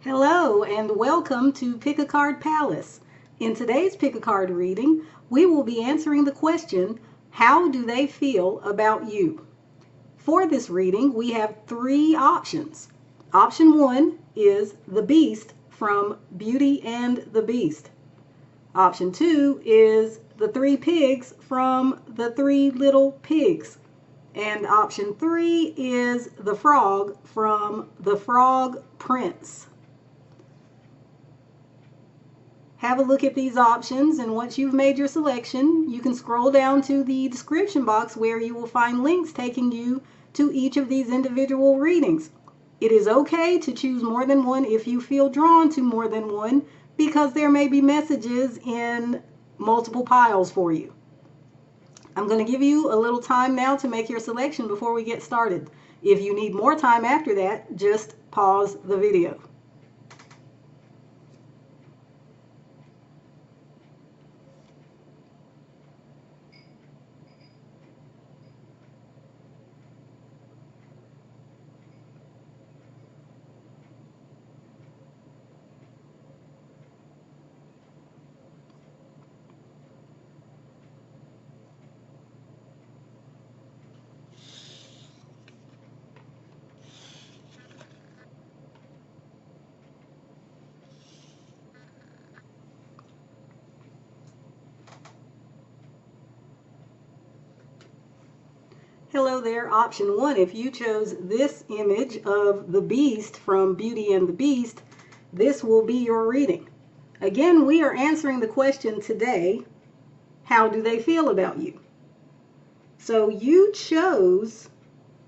Hello and welcome to Pick a Card Palace. In today's Pick a Card reading, we will be answering the question, how do they feel about you? For this reading, we have three options. Option 1 is the Beast from Beauty and the Beast. Option 2 is the three pigs from the Three Little Pigs. And option 3 is the frog from the Frog Prince. Have a look at these options, and once you've made your selection, you can scroll down to the description box where you will find links taking you to each of these individual readings. It is okay to choose more than one if you feel drawn to more than one, because there may be messages in multiple piles for you. I'm going to give you a little time now to make your selection before we get started. If you need more time after that, just pause the video. Hello there, option 1. If you chose this image of the Beast from Beauty and the Beast, this will be your reading. Again, we are answering the question today, how do they feel about you? So you chose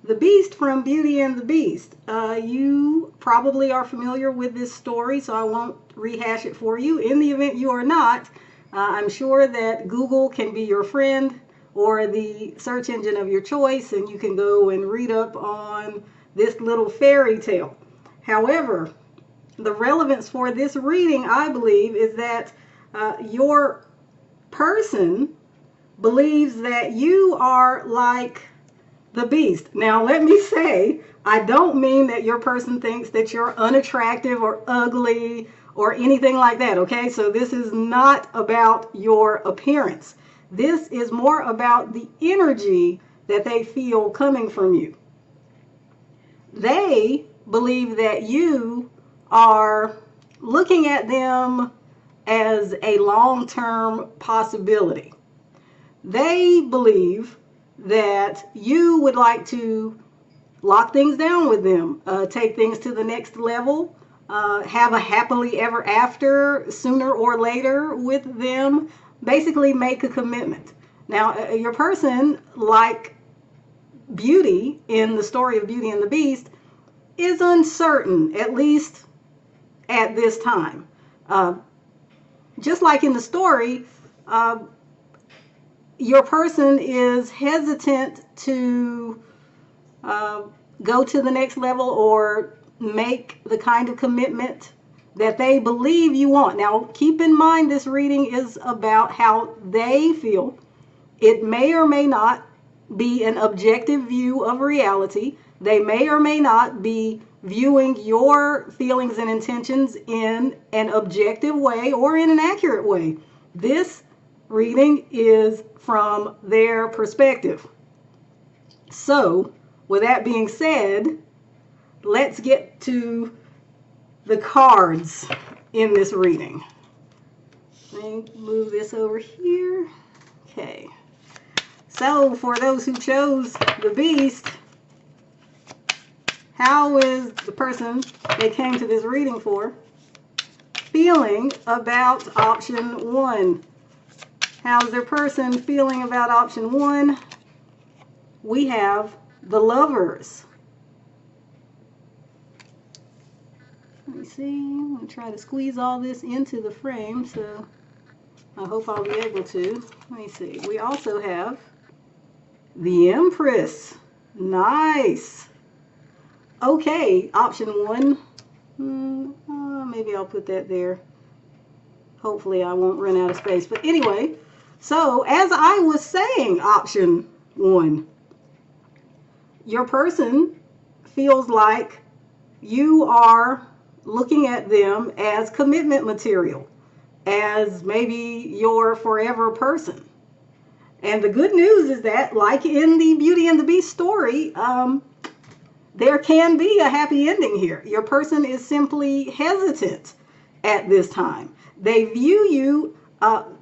the Beast from Beauty and the Beast. You probably are familiar with this story, so I won't rehash it for you. In the event you are not, I'm sure that Google can be your friend, or the search engine of your choice, and you can go and read up on this little fairy tale. However, the relevance for this reading, I believe, is that your person believes that you are like the Beast. Now, let me say, I don't mean that your person thinks that you're unattractive or ugly or anything like that, okay? So this is not about your appearance. This is more about the energy that they feel coming from you. They believe that you are looking at them as a long-term possibility. They believe that you would like to lock things down with them, take things to the next level, have a happily ever after sooner or later with them. Basically make a commitment. Now, your person, like Beauty in the story of Beauty and the Beast, is uncertain, at least at this time. Just like in the story, your person is hesitant to go to the next level or make the kind of commitment that they believe you want. Now, keep in mind this reading is about how they feel. It may or may not be an objective view of reality. They may or may not be viewing your feelings and intentions in an objective way or in an accurate way. This reading is from their perspective. So, with that being said, let's get to the cards in this reading. Let me move this over here. Okay. So for those who chose the Beast, how is the person they came to this reading for feeling about option 1? How's their person feeling about option 1? We have the Lovers. Let me see, I'm going to try to squeeze all this into the frame, so I hope I'll be able to. Let me see, we also have the Empress. Nice. Okay, option 1, maybe I'll put that there. Hopefully I won't run out of space. But anyway, so as I was saying, option 1, your person feels like you are looking at them as commitment material, as maybe your forever person. And the good news is that, like in the Beauty and the Beast story, there can be a happy ending here. Your person is simply hesitant at this time. They view you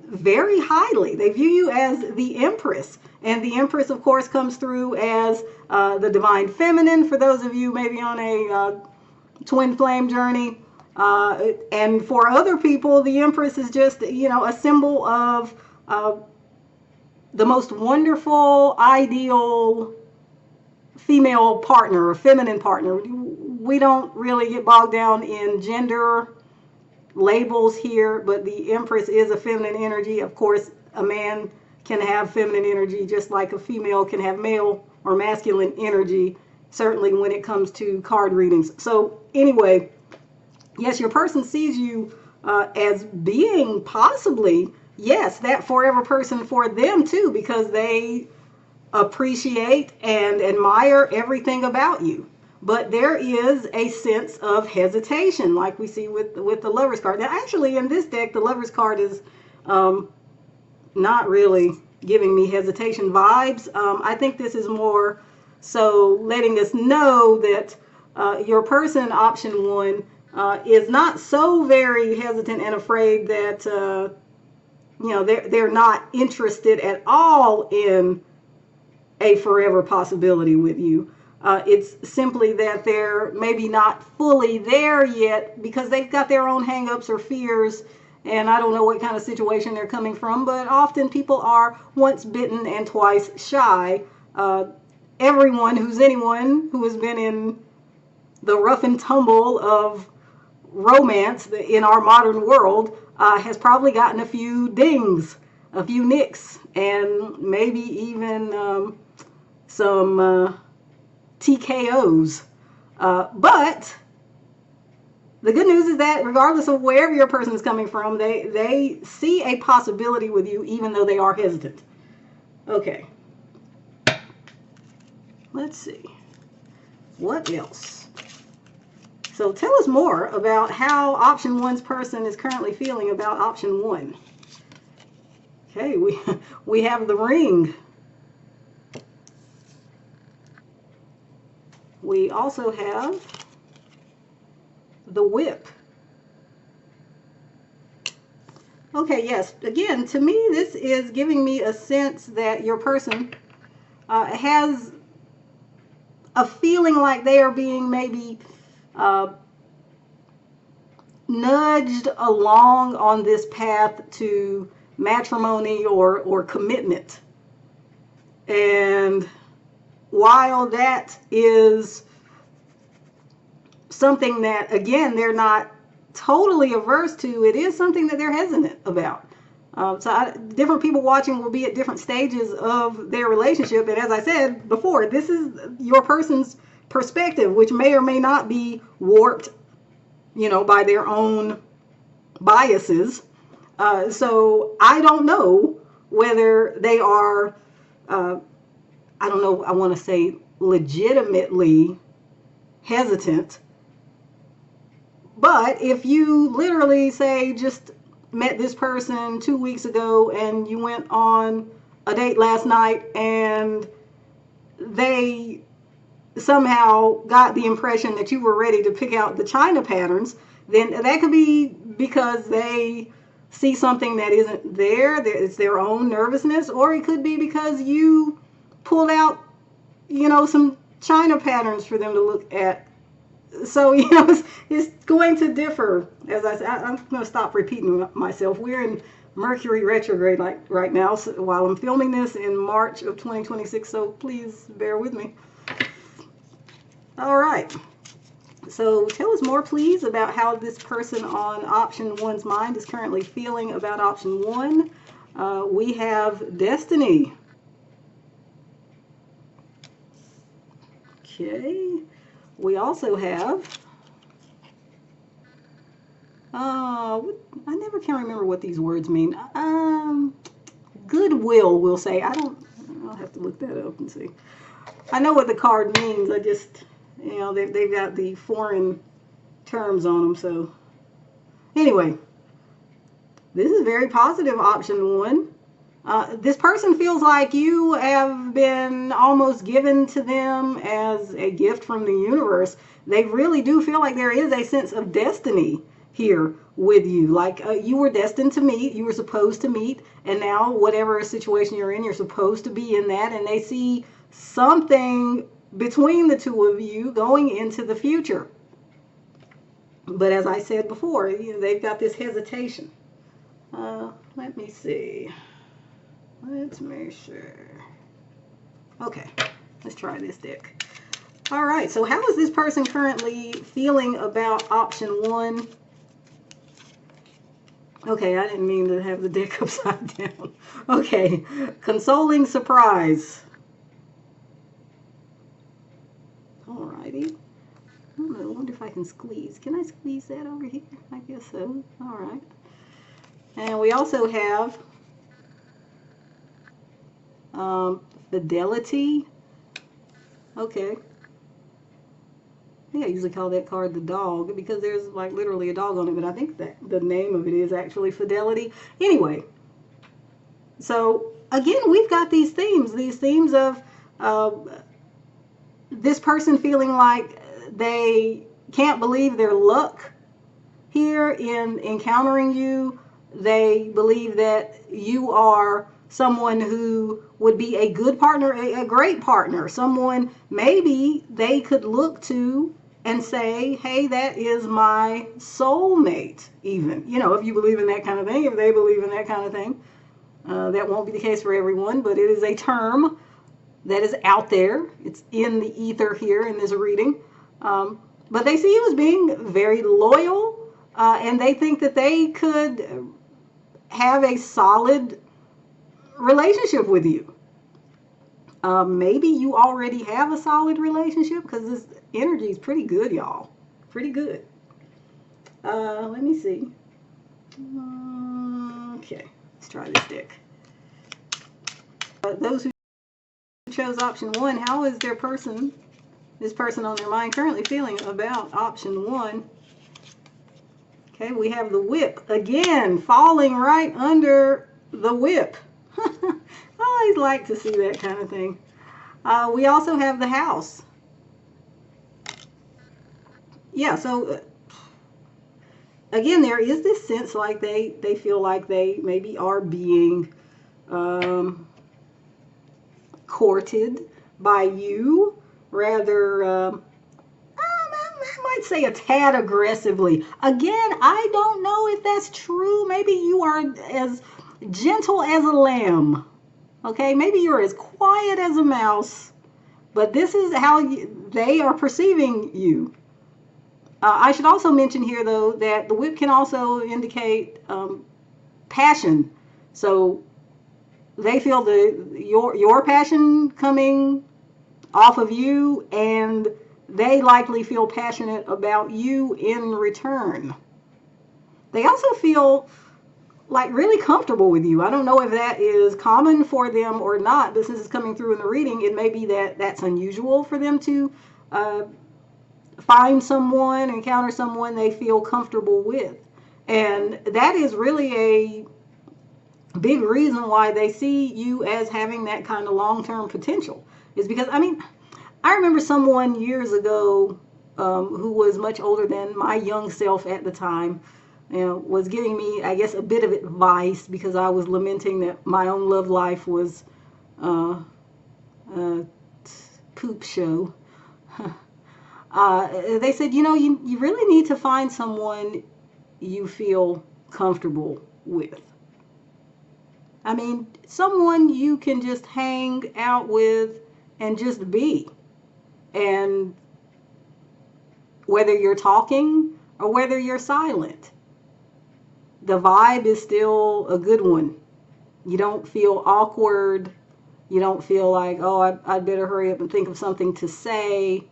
very highly. They view you as the Empress. And the Empress, of course, comes through as the divine feminine, for those of you maybe on a twin flame journey. And for other people, the Empress is just, a symbol of the most wonderful, ideal female partner or feminine partner. We don't really get bogged down in gender labels here, but the Empress is a feminine energy. Of course, a man can have feminine energy just like a female can have male or masculine energy, certainly when it comes to card readings. So anyway, yes, your person sees you as being possibly, yes, that forever person for them too, because they appreciate and admire everything about you. But there is a sense of hesitation, like we see with the Lover's card. Now, actually, in this deck, the Lover's card is not really giving me hesitation vibes. I think this is more so letting us know that your person, option one, is not so very hesitant and afraid that they're not interested at all in a forever possibility with you. It's simply that they're maybe not fully there yet because they've got their own hangups or fears, and I don't know what kind of situation they're coming from, but often people are once bitten and twice shy. Anyone who has been in the rough and tumble of romance in our modern world has probably gotten a few dings, a few nicks, and maybe even some TKOs. But the good news is that regardless of wherever your person is coming from, they see a possibility with you even though they are hesitant. Okay. Let's see. What else? So tell us more about how option one's person is currently feeling about option one. Okay, we have the ring. We also have the whip. Okay, yes, again, to me, this is giving me a sense that your person has a feeling like they are being maybe nudged along on this path to matrimony or commitment. And while that is something that, again, they're not totally averse to, it is something that they're hesitant about. Different people watching will be at different stages of their relationship. And as I said before, this is your person's perspective, which may or may not be warped, by their own biases. So I don't know whether they are, I don't know, I want to say legitimately hesitant. But if you literally say just met this person 2 weeks ago and you went on a date last night and they somehow got the impression that you were ready to pick out the china patterns, then that could be because they see something that isn't there. It's their own nervousness, or it could be because you pulled out, some china patterns for them to look at. So, it's going to differ. As I said, I'm going to stop repeating myself. We're in Mercury retrograde right now while I'm filming this in March of 2026, so please bear with me. All right. So tell us more, please, about how this person on option one's mind is currently feeling about option one. We have Destiny. Okay. We also have, I never can remember what these words mean. Goodwill, we'll say. I'll have to look that up and see. I know what the card means. I just, they've got the foreign terms on them. So anyway, this is very positive, option one. This person feels like you have been almost given to them as a gift from the universe. They really do feel like there is a sense of destiny here with you. Like you were destined to meet, you were supposed to meet, and now whatever situation you're in, you're supposed to be in that, and they see something between the two of you going into the future. But as I said before, they've got this hesitation. Let me see. Let's make sure. Okay, let's try this deck. All right, so how is this person currently feeling about option one? Okay, I didn't mean to have the deck upside down. Okay, consoling surprise. All righty. I wonder if I can squeeze. Can I squeeze that over here? I guess so. All right. And we also have fidelity. Okay. I think I usually call that card the dog because there's like literally a dog on it, but I think that the name of it is actually fidelity. Anyway, so again, we've got these themes of this person feeling like they can't believe their luck here in encountering you. They believe that you are someone who would be a good partner, a great partner, someone maybe they could look to and say, hey, that is my soulmate, even. You know, if you believe in that kind of thing, if they believe in that kind of thing. That won't be the case for everyone, but it is a term that is out there. It's in the ether here in this reading. But they see you as being very loyal, and they think that they could have a solid relationship with you. Maybe you already have a solid relationship because this energy is pretty good, y'all. Pretty good. Let me see. Okay, let's try this deck. Those who chose option one, how is this person on their mind currently feeling about option one? Okay, we have the whip again, falling right under the whip. I always like to see that kind of thing. We also have the house. Yeah, so again, there is this sense like they feel like they maybe are being courted by you, rather, I might say a tad aggressively. Again, I don't know if that's true. Maybe you are as gentle as a lamb. Okay, maybe you're as quiet as a mouse, but this is how they are perceiving you. I should also mention here, though, that the whip can also indicate passion. So they feel your passion coming off of you, and they likely feel passionate about you in return. They also feel like really comfortable with you. I don't know if that is common for them or not, but since it's coming through in the reading, it may be that that's unusual for them to find someone, encounter someone they feel comfortable with. And that is really a big reason why they see you as having that kind of long-term potential. Is because, I mean, I remember someone years ago who was much older than my young self at the time, was giving me, I guess, a bit of advice because I was lamenting that my own love life was a poop show. They said, you really need to find someone you feel comfortable with. I mean, someone you can just hang out with and just be. And whether you're talking or whether you're silent, the vibe is still a good one. You don't feel awkward. You don't feel like, oh, I'd better hurry up and think of something to say.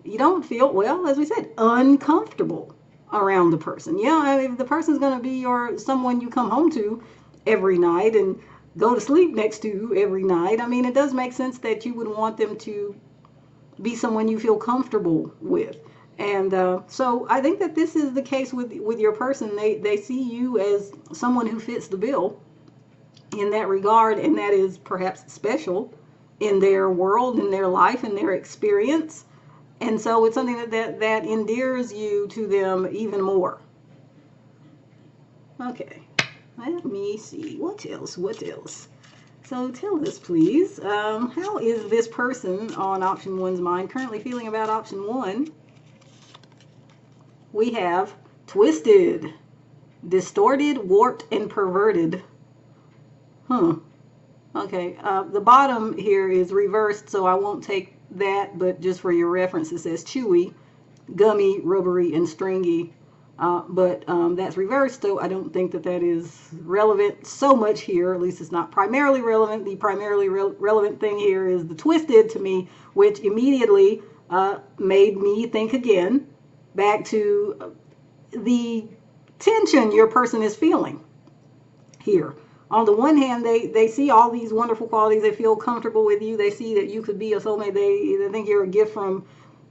You don't feel, well, as we said, uncomfortable around the person. Yeah, if the person's going to be someone you come home to every night and go to sleep next to every night, I mean, it does make sense that you would want them to be someone you feel comfortable with. And so I think that this is the case with your person. They see you as someone who fits the bill in that regard, and that is perhaps special in their world, in their life, in their experience. And so it's something that endears you to them even more. Okay, let me see. What else? What else? So tell us, please, how is this person on option one's mind currently feeling about option one? We have twisted, distorted, warped, and perverted. Okay, the bottom here is reversed, so I won't take that, but just for your reference, it says chewy, gummy, rubbery, and stringy. But that's reversed, so I don't think that is relevant so much here. At least it's not primarily relevant. The primarily relevant thing here is the twisted to me, which immediately made me think again back to the tension your person is feeling here. On the one hand, they see all these wonderful qualities. They feel comfortable with you. They see that you could be a soulmate. They think you're a gift from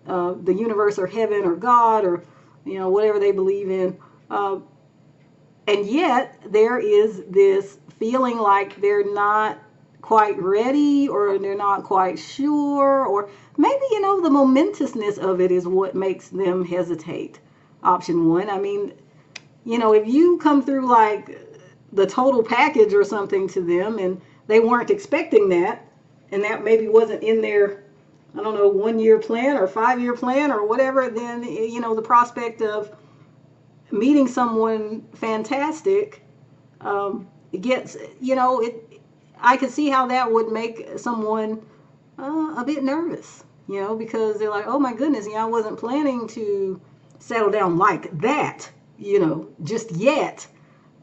the universe or heaven or God or whatever they believe in. And yet there is this feeling like they're not quite ready, or they're not quite sure, or maybe, the momentousness of it is what makes them hesitate. Option one. I mean, if you come through like the total package or something to them and they weren't expecting that, and that maybe wasn't in their, I don't know, 1-year plan or 5-year plan or whatever, then, the prospect of meeting someone fantastic gets, I could see how that would make someone a bit nervous, because they're like, oh my goodness, I wasn't planning to settle down like that, just yet.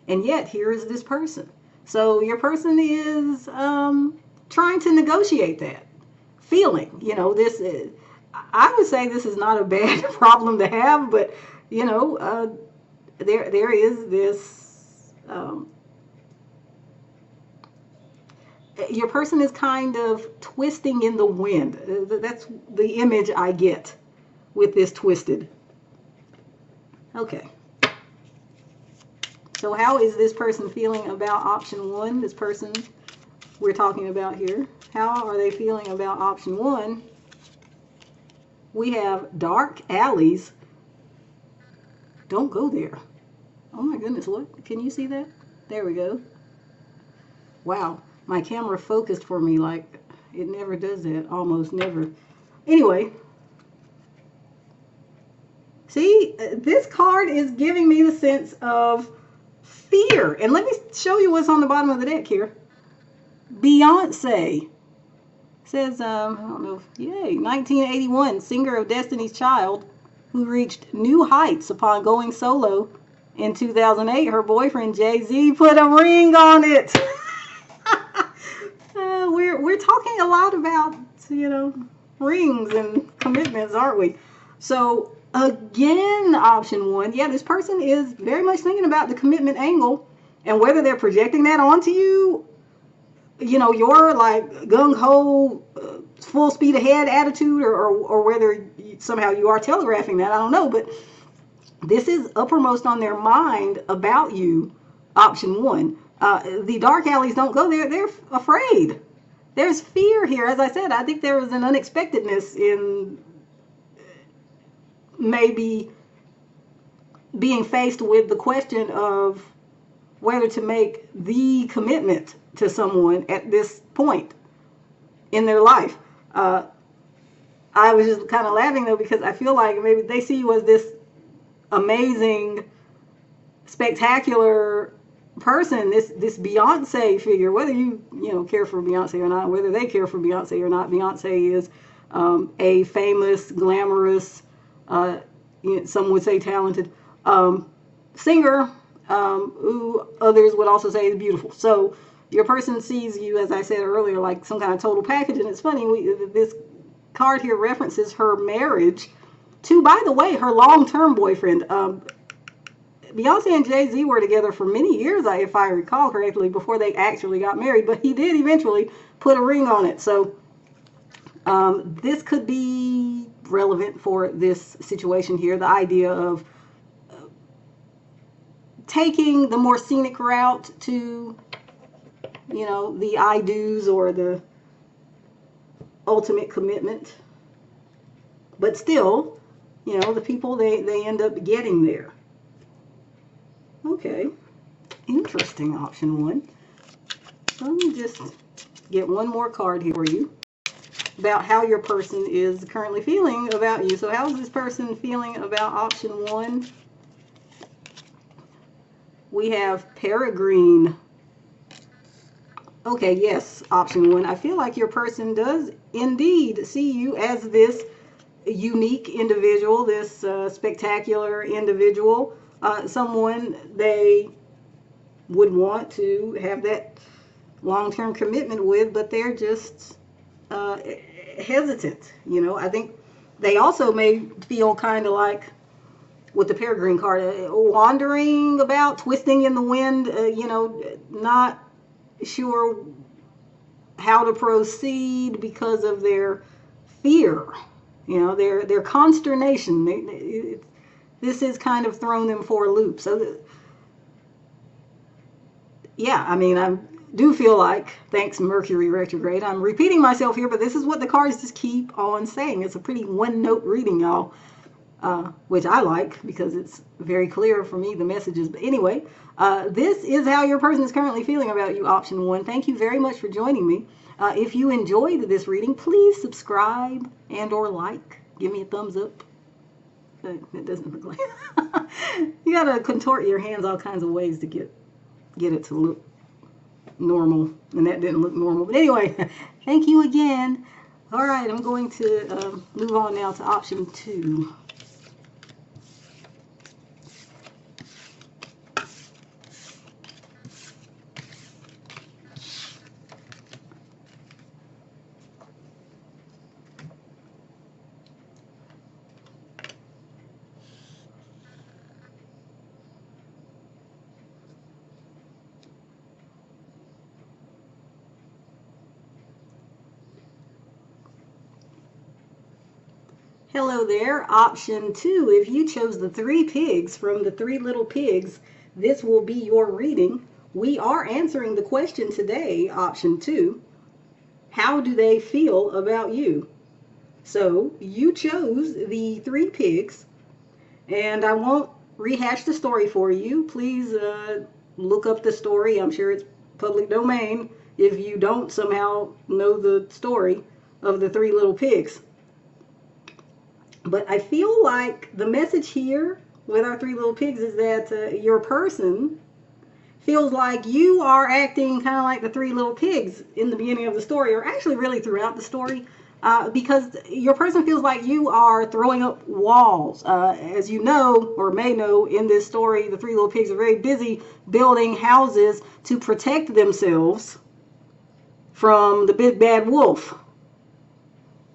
And yet here is this person. So your person is trying to negotiate that feeling. This is, I would say this is not a bad problem to have, but there is this. Your person is kind of twisting in the wind. That's the image I get with this twisted. Okay. So how is this person feeling about option one? This person we're talking about here. How are they feeling about option one? We have dark alleys. Don't go there. Oh my goodness, what? Can you see that? There we go. Wow, my camera focused for me like it never does that, almost never. Anyway, see, this card is giving me the sense of fear. And let me show you what's on the bottom of the deck here. Beyonce. It says, I don't know, yay, 1981, singer of Destiny's Child, who reached new heights upon going solo in 2008. Her boyfriend, Jay-Z, put a ring on it. We're talking a lot about, rings and commitments, aren't we? So, again, option one, yeah, this person is very much thinking about the commitment angle, and whether they're projecting that onto you, your like gung-ho, full speed ahead attitude, or whether somehow you are telegraphing that, I don't know, but this is uppermost on their mind about you, option one. The dark alleys don't go there. They're afraid. There's fear here. As I said, I think there is an unexpectedness in maybe being faced with the question of whether to make the commitment to someone at this point in their life. I was just kind of laughing though, because I feel like maybe they see you as this amazing, spectacular person, this Beyonce figure, whether you care for Beyonce or not, whether they care for Beyonce or not. Beyonce is a famous, glamorous, some would say talented singer, who others would also say is beautiful. So your person sees you, as I said earlier, like some kind of total package. And it's funny, this card here references her marriage to, by the way, her long-term boyfriend. Beyonce and Jay-Z were together for many years, if I recall correctly, before they actually got married, but he did eventually put a ring on it. So this could be relevant for this situation here. The idea of taking the more scenic route to, you know, the I do's or the ultimate commitment. But still, you know, the people, they end up getting there. Okay, interesting, option one. Let me just get one more card here for you about how your person is currently feeling about you. So how's this person feeling about option one? We have Peregrine. Okay, yes, option one. I feel like your person does indeed see you as this unique individual, this spectacular individual, someone they would want to have that long-term commitment with, but they're just hesitant. You know, I think they also may feel kind of like, with the Peregrine card, wandering about, twisting in the wind, you know, not sure how to proceed because of their fear, you know, their consternation. This has kind of thrown them for a loop. So, yeah, I mean, I do feel like, thanks Mercury retrograde, I'm repeating myself here, but this is what the cards just keep on saying. It's a pretty one-note reading, y'all. Which I like because it's very clear for me, the messages. But anyway, this is how your person is currently feeling about you, option one. Thank you very much for joining me. If you enjoyed this reading, please subscribe and or like. Give me a thumbs up. It doesn't look like you gotta contort your hands all kinds of ways to get it to look normal, and that didn't look normal. But anyway, thank you again. All right, I'm going to move on now to option two. Hello there, option two. If you chose the three pigs from the Three Little Pigs, this will be your reading. We are answering the question today, option two. How do they feel about you? So you chose the three pigs, and I won't rehash the story for you. Please look up the story. I'm sure it's public domain if you don't somehow know the story of the Three Little Pigs. But I feel like the message here with our Three Little Pigs is that your person feels like you are acting kind of like the Three Little Pigs in the beginning of the story, or actually really throughout the story, because your person feels like you are throwing up walls. As you know, or may know, in this story, the Three Little Pigs are very busy building houses to protect themselves from the big bad wolf.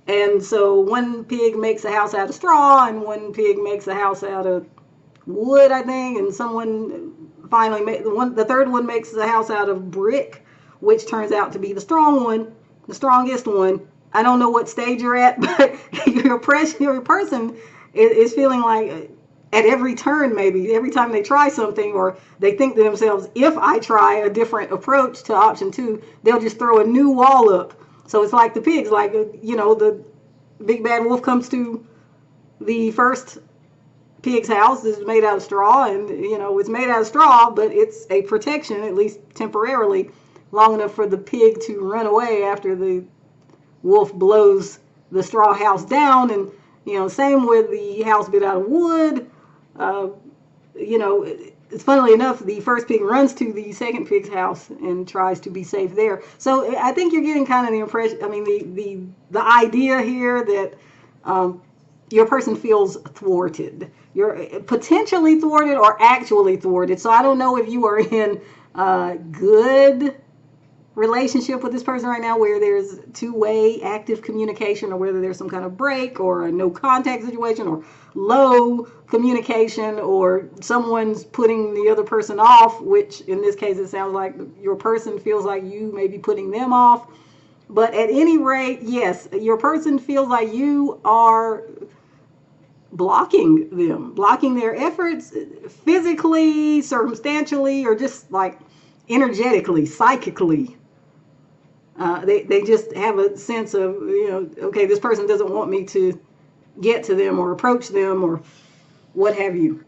And so one pig makes a house out of straw, and one pig makes a house out of wood, I think, and someone finally the third one makes a house out of brick, which turns out to be the strong one, the strongest one. I don't know what stage you're at, but your person is feeling like at every turn, maybe every time they try something, or they think to themselves, if I try a different approach to option two, they'll just throw a new wall up. So it's like the pigs, like, you know, the big bad wolf comes to the first pig's house. This is made out of straw, and, you know, it's made out of straw, but it's a protection, at least temporarily, long enough for the pig to run away after the wolf blows the straw house down. And, you know, same with the house built out of wood. You know, it's funnily enough, the first pig runs to the second pig's house and tries to be safe there. So I think you're getting kind of the impression, I mean, the idea here that your person feels thwarted. You're potentially thwarted or actually thwarted. So I don't know if you are in a good relationship with this person right now where there's two-way active communication, or whether there's some kind of break or a no contact situation, or low communication, or someone's putting the other person off, which in this case it sounds like your person feels like you may be putting them off. But at any rate, yes, your person feels like you are blocking them, blocking their efforts physically, circumstantially, or just like energetically, psychically. They just have a sense of, okay, this person doesn't want me to get to them or approach them or what have you.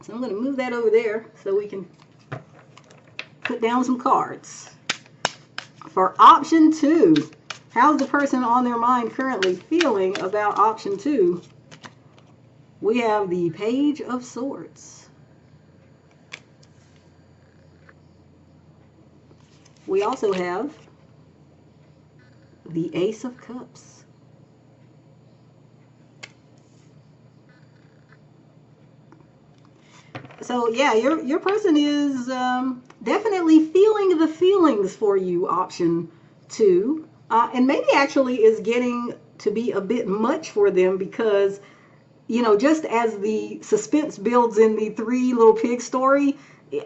So I'm going to move that over there so we can put down some cards. For option 2, how's the person on their mind currently feeling about option 2? We have the Page of Swords. We also have the Ace of Cups. So yeah, your person is definitely feeling the feelings for you, option 2, and maybe actually is getting to be a bit much for them because, just as the suspense builds in the Three Little Pigs story,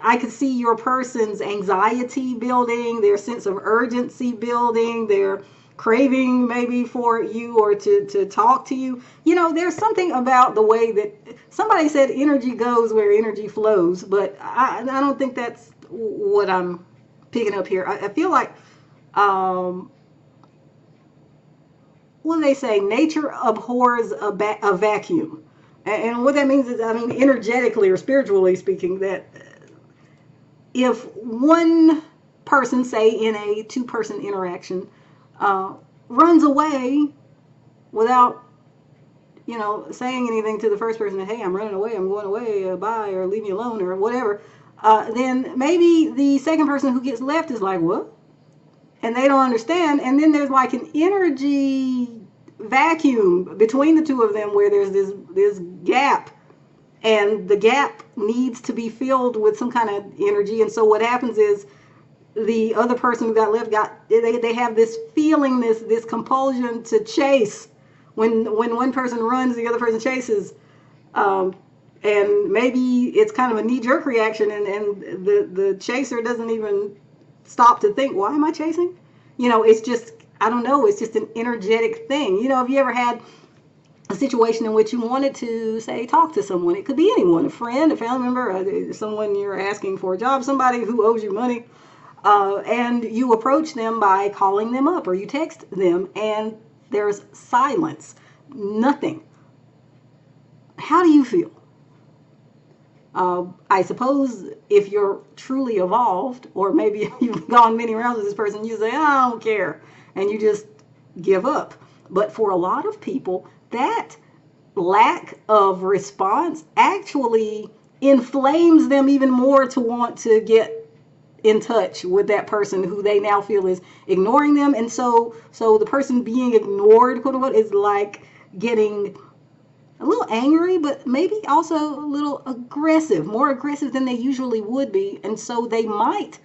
I could see your person's anxiety building, their sense of urgency building, their craving maybe for you or to talk to you. There's something about the way that somebody said energy goes where energy flows, but I don't think that's what I'm picking up here. I feel like, what do they say? Nature abhors a vacuum. And what that means is, energetically or spiritually speaking, that if one person, say in a two-person interaction, runs away without, saying anything to the first person, hey, I'm running away, I'm going away, bye, or leave me alone, or whatever, then maybe the second person who gets left is like, what? And they don't understand. And then there's like an energy vacuum between the two of them where there's this gap, and the gap needs to be filled with some kind of energy. And so what happens is the other person who got left they have this feeling, this compulsion to chase. When one person runs, the other person chases, and maybe it's kind of a knee-jerk reaction, and the chaser doesn't even stop to think, why am I chasing? It's just, I don't know, it's just an energetic thing. Have you ever had a situation in which you wanted to, say, talk to someone? It could be anyone, a friend, a family member, someone you're asking for a job, somebody who owes you money, and you approach them by calling them up or you text them, and there's silence, nothing. How do you feel? I suppose if you're truly evolved, or maybe you've gone many rounds with this person, you say, I don't care, and you just give up. But for a lot of people, that lack of response actually inflames them even more to want to get in touch with that person who they now feel is ignoring them. And so the person being ignored, quote unquote, is like getting a little angry, but maybe also a little aggressive, more aggressive than they usually would be. And so they might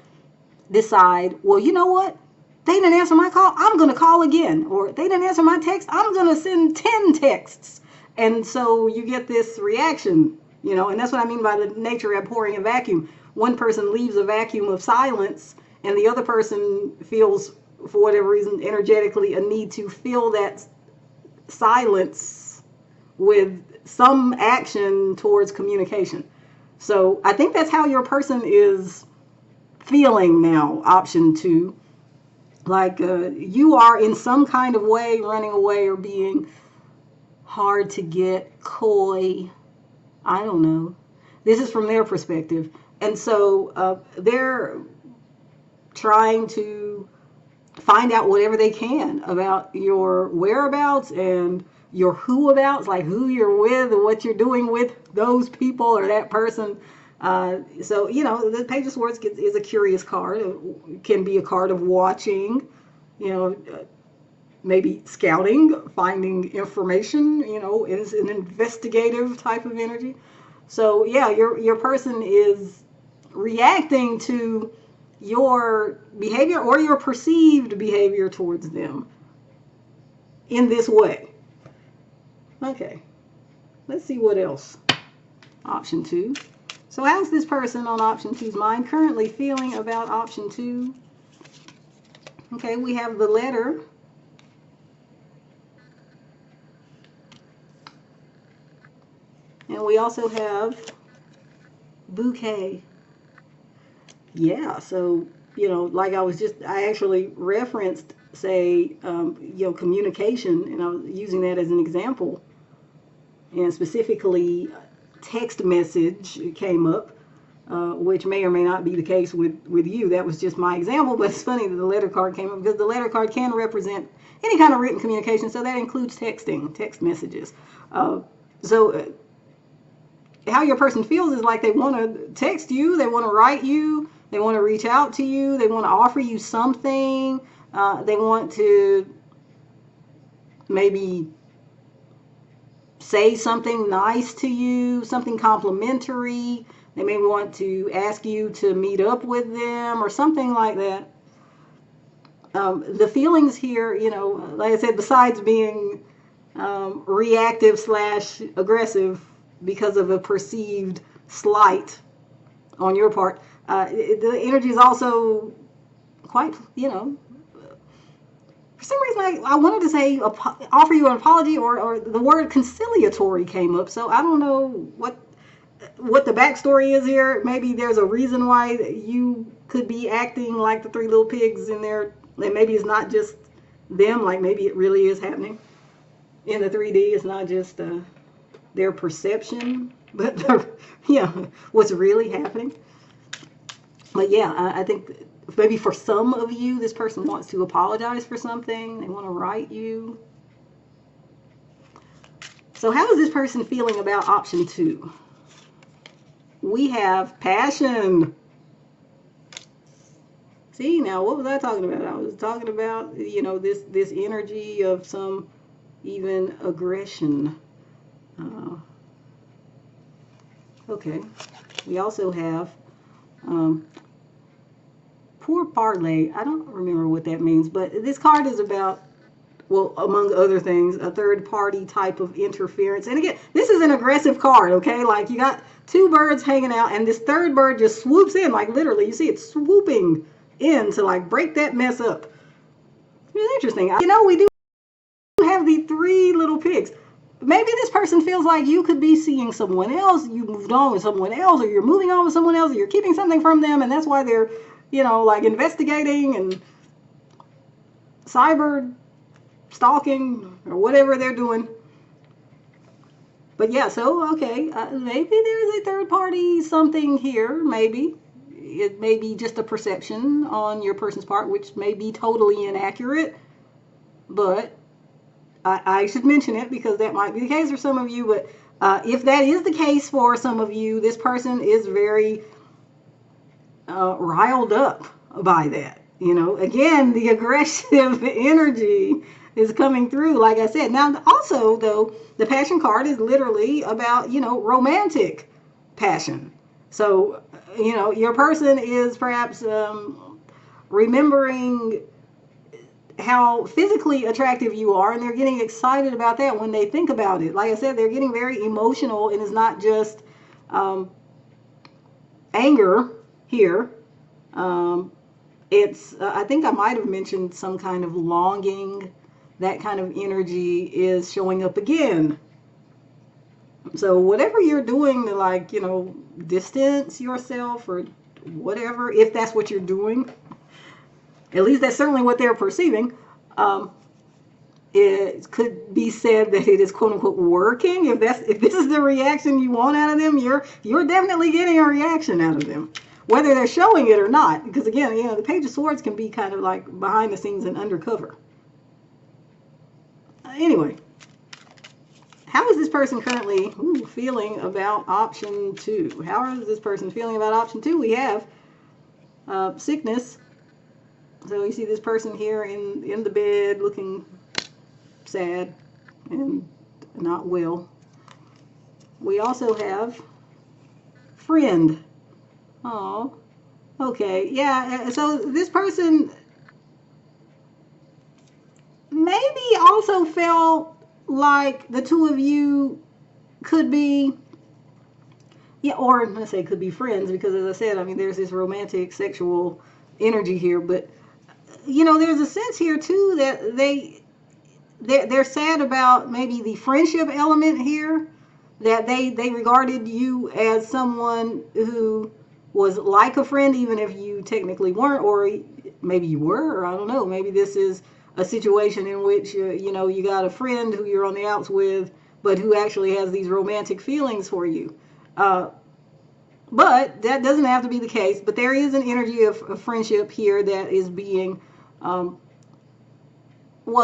decide, well, you know what? They didn't answer my call, I'm going to call again. Or they didn't answer my text, I'm going to send 10 texts. And so you get this reaction, and that's what I mean by the nature abhorring a vacuum. One person leaves a vacuum of silence, and the other person feels, for whatever reason, energetically a need to fill that silence with some action towards communication. So I think that's how your person is feeling now, option 2. Like you are in some kind of way running away or being hard to get, coy. I don't know. This is from their perspective. And so they're trying to find out whatever they can about your whereabouts and your whoabouts, like who you're with and what you're doing with those people or that person. So, the Page of Swords is a curious card. It can be a card of watching, maybe scouting, finding information, is an investigative type of energy. So, yeah, your person is reacting to your behavior or your perceived behavior towards them in this way. Okay, let's see what else. Option 2. So how's this person on option 2's mind currently feeling about option 2? Okay, we have the letter. And we also have bouquet. Yeah, so, like I actually referenced, say, communication, and I was using that as an example. And specifically, text message came up, which may or may not be the case with you. That was just my example, but it's funny that the letter card came up because the letter card can represent any kind of written communication, so that includes texting, text messages. So how your person feels is like they want to text you, they want to write you, they want to reach out to you, they want to offer you something, they want to maybe say something nice to you, something complimentary. They may want to ask you to meet up with them or something like that. The feelings here, like I said, besides being reactive / aggressive because of a perceived slight on your part, the energy is also quite, for some reason I wanted to say offer you an apology, or the word conciliatory came up. So I don't know what the backstory is here. Maybe there's a reason why you could be acting like the three little pigs in there. And maybe it's not just them. Like maybe it really is happening in the 3D. It's not just their perception, but what's really happening. But yeah, I think maybe for some of you, this person wants to apologize for something. They want to write you. So how is this person feeling about option 2? We have passion. See, now what was I talking about? I was talking about, this energy of some even aggression. Okay. We also have poor parlay. I don't remember what that means, but this card is about, well, among other things, a third party type of interference. And again, this is an aggressive card, okay? Like you got two birds hanging out and this third bird just swoops in, like literally, you see it swooping in to like break that mess up. It's interesting. We do have the three little pigs. Maybe this person feels like you could be seeing someone else, you moved on with someone else, or you're moving on with someone else, or you're keeping something from them, and that's why they're, like investigating and cyber stalking or whatever they're doing. But yeah, so okay, maybe there's a third party something here. Maybe it may be just a perception on your person's part, which may be totally inaccurate, but I should mention it because that might be the case for some of you. But if that is the case for some of you, this person is very riled up by that. Again, the aggressive energy is coming through, like I said. Now, also, though, the passion card is literally about, romantic passion. So, your person is perhaps remembering how physically attractive you are, and they're getting excited about that when they think about it. Like I said, they're getting very emotional, and it's not just anger here. It's I think I might have mentioned some kind of longing. That kind of energy is showing up again. So whatever you're doing to distance yourself or whatever, if that's what you're doing, at least that's certainly what they're perceiving. It could be said that it is quote unquote working. If this is the reaction you want out of them, you're definitely getting a reaction out of them, whether they're showing it or not. Because again, the Page of Swords can be kind of like behind the scenes and undercover. Anyway, how is this person currently feeling about option 2? How is this person feeling about option 2? We have sickness. So you see this person here in the bed looking sad and not well. We also have friend. Oh, okay. Yeah, so this person maybe also felt like the two of you could be, or let's say could be friends, because as I said, there's this romantic sexual energy here, but there's a sense here too that they're sad about maybe the friendship element here. that they regarded you as someone who was like a friend, even if you technically weren't, or maybe you were, or I don't know. Maybe this is a situation in which you got a friend who you're on the outs with, but who actually has these romantic feelings for you. But that doesn't have to be the case. But there is an energy of friendship here that is being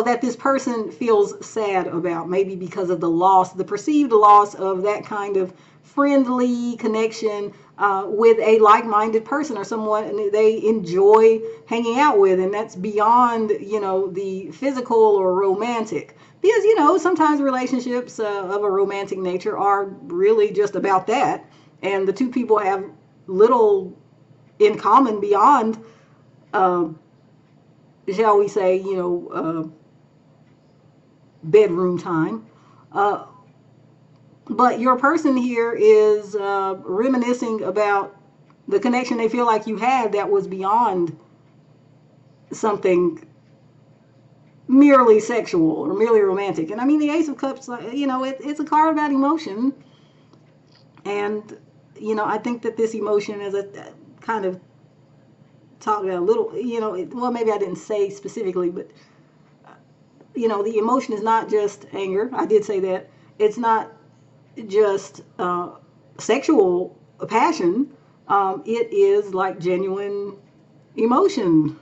that this person feels sad about, maybe because of the perceived loss of that kind of friendly connection with a like-minded person or someone they enjoy hanging out with, and that's beyond, the physical or romantic. Because, sometimes relationships of a romantic nature are really just about that, and the two people have little in common beyond, shall we say, bedroom time. But your person here is reminiscing about the connection they feel like you had that was beyond something merely sexual or merely romantic. And I mean, the Ace of Cups, it's a card about emotion. And, I think that this emotion is a kind of talked about a little, well, maybe I didn't say specifically, but, the emotion is not just anger. I did say that. It's not just sexual passion. It is like genuine emotion.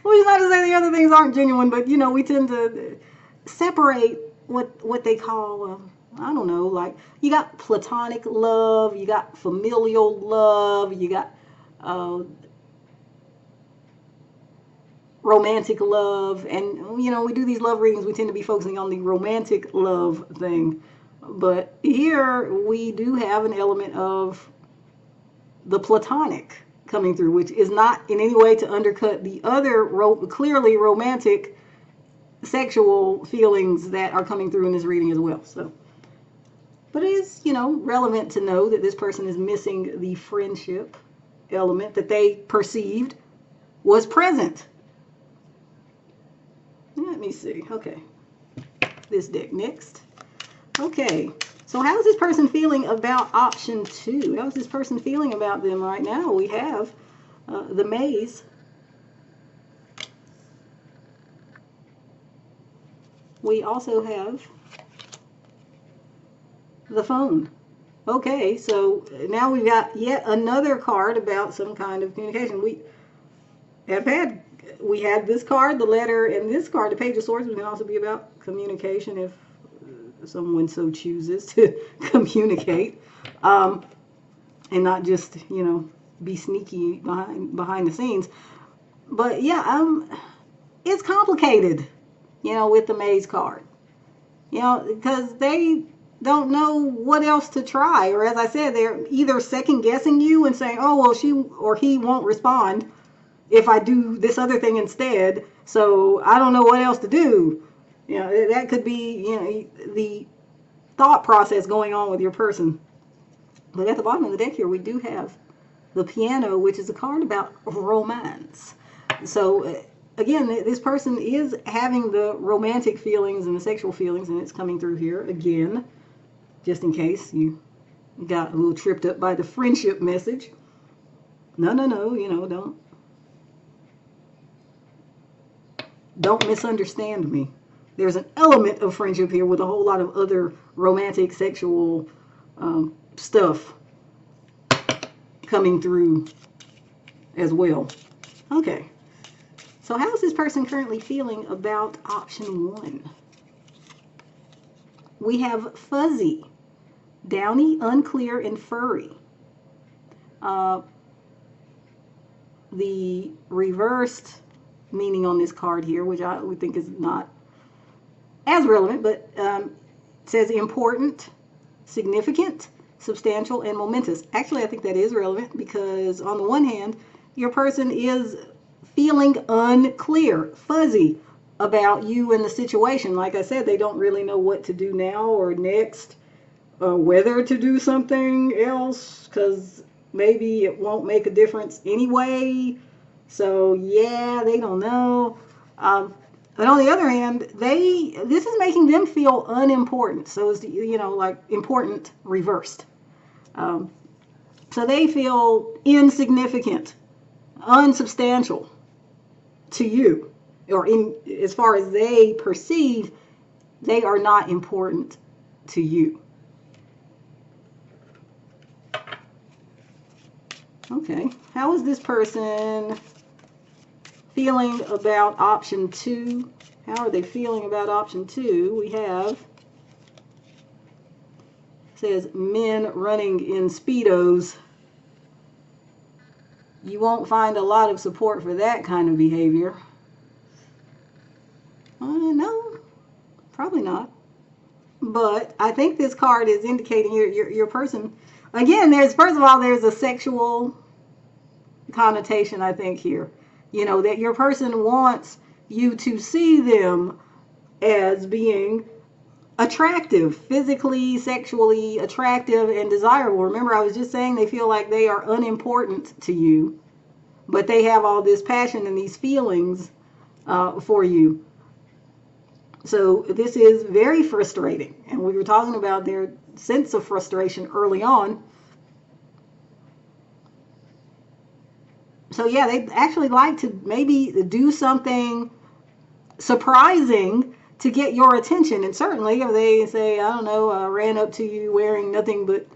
Which is not to say the other things aren't genuine, but we tend to separate what they call I don't know, like you got platonic love, you got familial love, you got romantic love, and we do these love readings, we tend to be focusing on the romantic love thing. But here we do have an element of the platonic coming through, which is not in any way to undercut the other clearly romantic sexual feelings that are coming through in this reading as well. So, but it is, relevant to know that this person is missing the friendship element that they perceived was present. Let me see. Okay. This deck next. Okay. So how is this person feeling about option 2? How is this person feeling about them right now? We have the maze. We also have the phone. Okay, so now we've got yet another card about some kind of communication. We had this card, the letter, and this card, the Page of Swords, which can also be about communication if someone so chooses to communicate, and not just be sneaky behind the scenes. But yeah, it's complicated, with the maze card, because they don't know what else to try, or as I said, they're either second guessing you and saying, oh well, she or he won't respond if I do this other thing instead, so I don't know what else to do. That could be, the thought process going on with your person. But at the bottom of the deck here, we do have the piano, which is a card about romance. So, again, this person is having the romantic feelings and the sexual feelings, and it's coming through here again, just in case you got a little tripped up by the friendship message. No, don't misunderstand me. There's an element of friendship here with a whole lot of other romantic, sexual stuff coming through as well. Okay. So how is this person currently feeling about option 1? We have fuzzy, downy, unclear, and furry. The reversed meaning on this card here, which I would think is not as relevant, but it says important, significant, substantial, and momentous. Actually, I think that is relevant because on the one hand, your person is feeling unclear, fuzzy about you and the situation. Like I said, they don't really know what to do now or next, whether to do something else, because maybe it won't make a difference anyway. So yeah, they don't know. But on the other hand, this is making them feel unimportant. So it's, like important reversed. Um, so they feel insignificant, unsubstantial to you, or as far as they perceive, they are not important to you. Okay, how is this person feeling about option 2? How are they feeling about option 2? We have, says, men running in Speedos. You won't find a lot of support for that kind of behavior. No, probably not. But I think this card is indicating your person. Again, first of all, there's a sexual connotation, I think, here. That your person wants you to see them as being attractive, physically, sexually attractive and desirable. Remember, I was just saying they feel like they are unimportant to you, but they have all this passion and these feelings for you. So this is very frustrating. And we were talking about their sense of frustration early on. So yeah, they'd actually like to maybe do something surprising to get your attention. And certainly if they say, I don't know, ran up to you wearing nothing but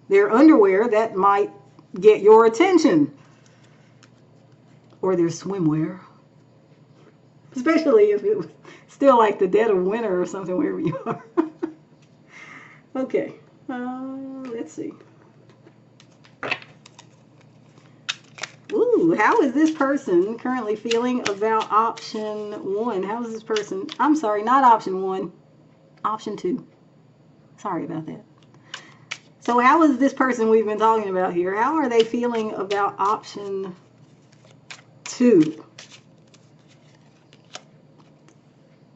their underwear, that might get your attention. Or their swimwear. Especially if it was still like the dead of winter or something, wherever you are. Okay, let's see. Ooh, how is this person currently feeling about option 1? How is this person, I'm sorry, not option 1, option 2. Sorry about that. So how is this person we've been talking about here, how are they feeling about option 2?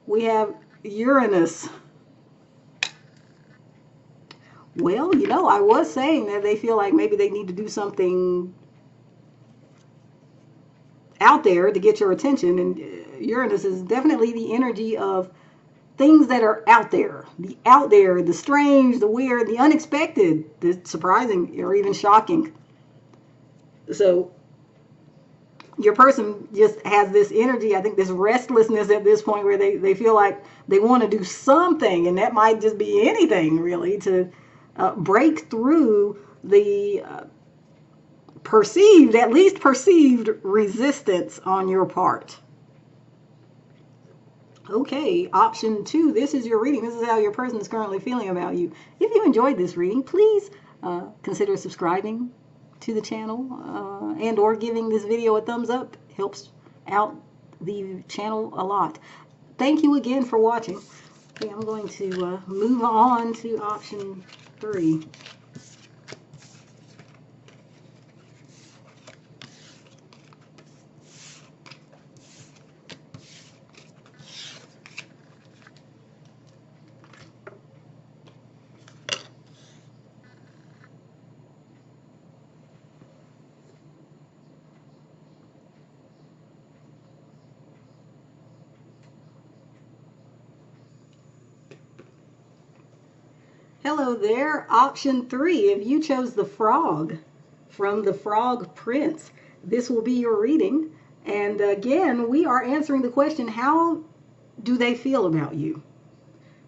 We have Uranus. Well, I was saying that they feel like maybe they need to do something out there to get your attention, and Uranus is definitely the energy of things that are out there, the strange, the weird, the unexpected, the surprising, or even shocking. So your person just has this energy, I think this restlessness at this point where they feel like they want to do something, and that might just be anything really, to break through the at least perceived resistance on your part. Okay, option 2, this is your reading. This is how your person is currently feeling about you. If you enjoyed this reading, please consider subscribing to the channel and or giving this video a thumbs up. Helps out the channel a lot. Thank you again for watching. Okay, I'm going to move on to option 3. Hello there, option 3. If you chose the frog from the Frog Prince, this will be your reading. And again, we are answering the question, how do they feel about you?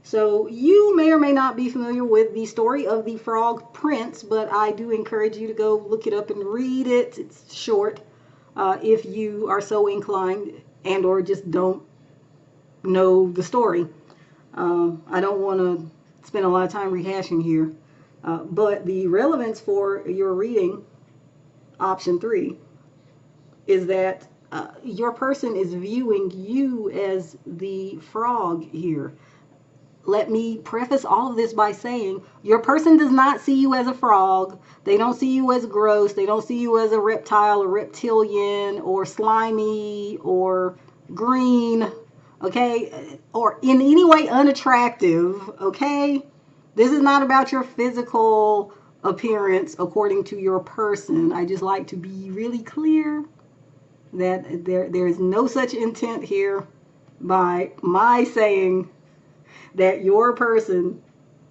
So you may or may not be familiar with the story of the Frog Prince, but I do encourage you to go look it up and read it. It's short if you are so inclined and or just don't know the story. I don't want to spend a lot of time rehashing here, but the relevance for your reading, option 3, is that your person is viewing you as the frog here. Let me preface all of this by saying your person does not see you as a frog. They don't see you as gross. They don't see you as a reptile or reptilian or slimy or green, okay, or in any way unattractive, okay? This is not about your physical appearance according to your person. I just like to be really clear that there is no such intent here. by my saying that your person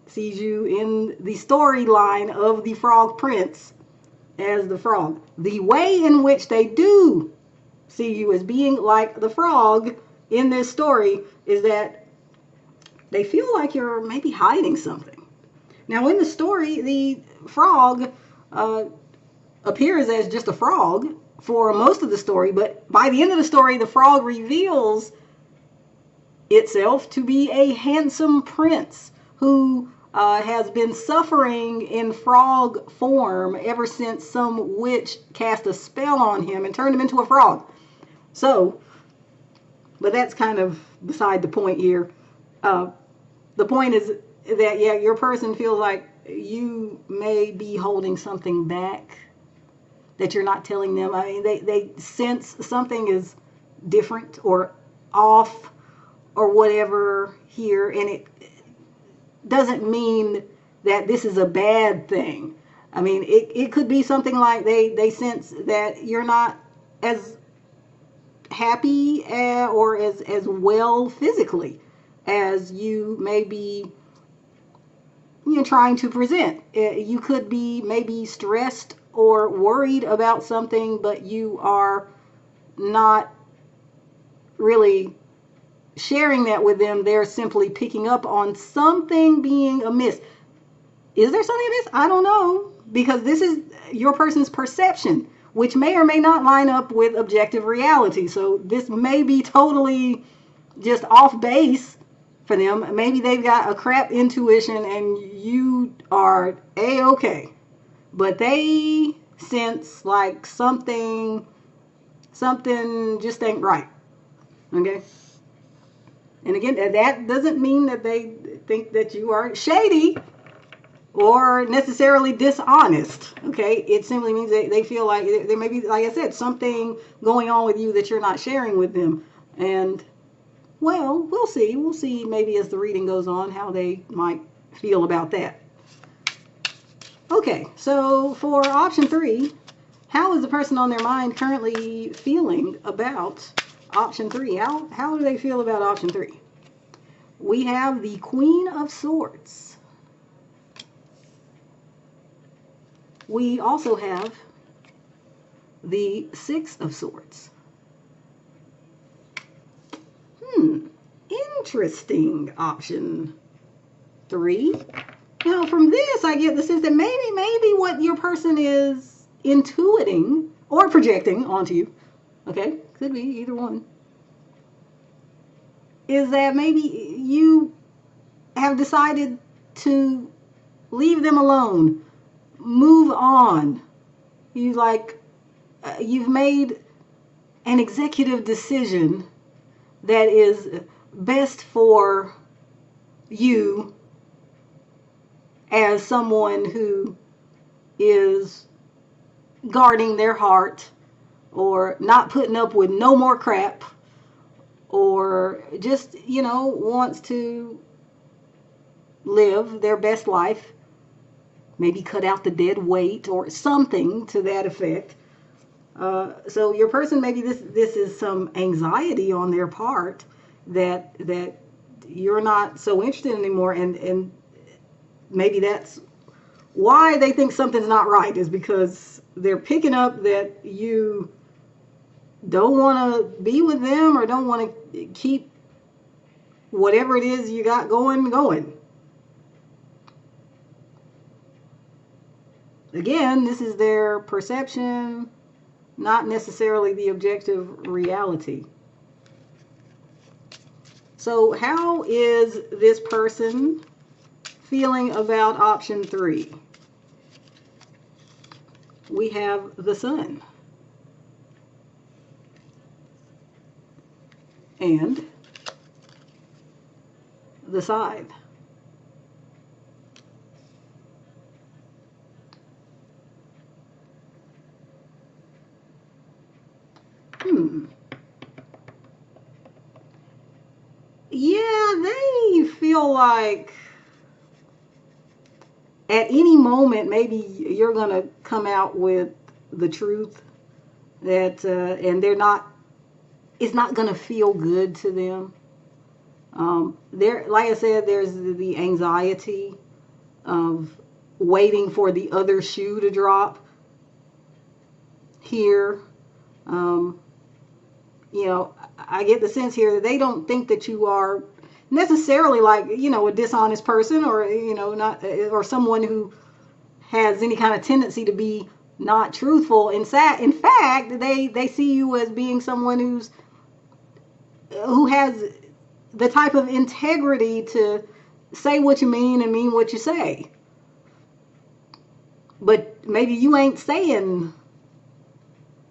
sees you in the storyline of the Frog Prince as the frog. The way in which they do see you as being like the frog in this story is that they feel like you're maybe hiding something. Now, in the story, the frog appears as just a frog for most of the story, but by the end of the story, the frog reveals itself to be a handsome prince who has been suffering in frog form ever since some witch cast a spell on him and turned him into a frog. So, but that's kind of beside the point here. The point is that, yeah, your person feels like you may be holding something back that you're not telling them. I mean, they sense something is different or off or whatever here, and it doesn't mean that this is a bad thing. I mean, it could be something like they sense that you're not as happy or as well physically as you may be, you know, trying to present. You could be maybe stressed or worried about something, but you are not really sharing that with them. They're simply picking up on something being amiss. Is there something amiss? I don't know, because this is your person's perception, which may or may not line up with objective reality. So this may be totally just off base for them. Maybe they've got a crap intuition and you are A-okay. But they sense like something just ain't right. Okay? And again, that doesn't mean that they think that you are shady or necessarily dishonest. Okay? It simply means they feel like there may be, like I said, something going on with you that you're not sharing with them. And, well, we'll see. We'll see maybe as the reading goes on how they might feel about that. Okay, so for option 3, how is the person on their mind currently feeling about option 3? How do they feel about option 3? We have the Queen of Swords. We also have the Six of Swords. Interesting, option 3. Now, from this, I get the sense that maybe what your person is intuiting or projecting onto you, okay, could be either one, is that maybe you have decided to leave them alone, move on. You've made an executive decision that is best for you as someone who is guarding their heart or not putting up with no more crap or just, wants to live their best life, maybe cut out the dead weight or something to that effect. So your person, maybe this is some anxiety on their part that you're not so interested anymore, and maybe that's why they think something's not right, is because they're picking up that you don't want to be with them or don't want to keep whatever it is you got going. Again, this is their perception, not necessarily the objective reality. So how is this person feeling about option 3? We have the Sun and the Scythe. Yeah, they feel like at any moment maybe you're going to come out with the truth, that and they're not it's not going to feel good to them. There, like I said, there's the anxiety of waiting for the other shoe to drop here. Um, I get the sense here that they don't think that you are necessarily like, a dishonest person, or, not, or someone who has any kind of tendency to be not truthful. In fact, they see you as being someone who has the type of integrity to say what you mean and mean what you say. But maybe you ain't saying,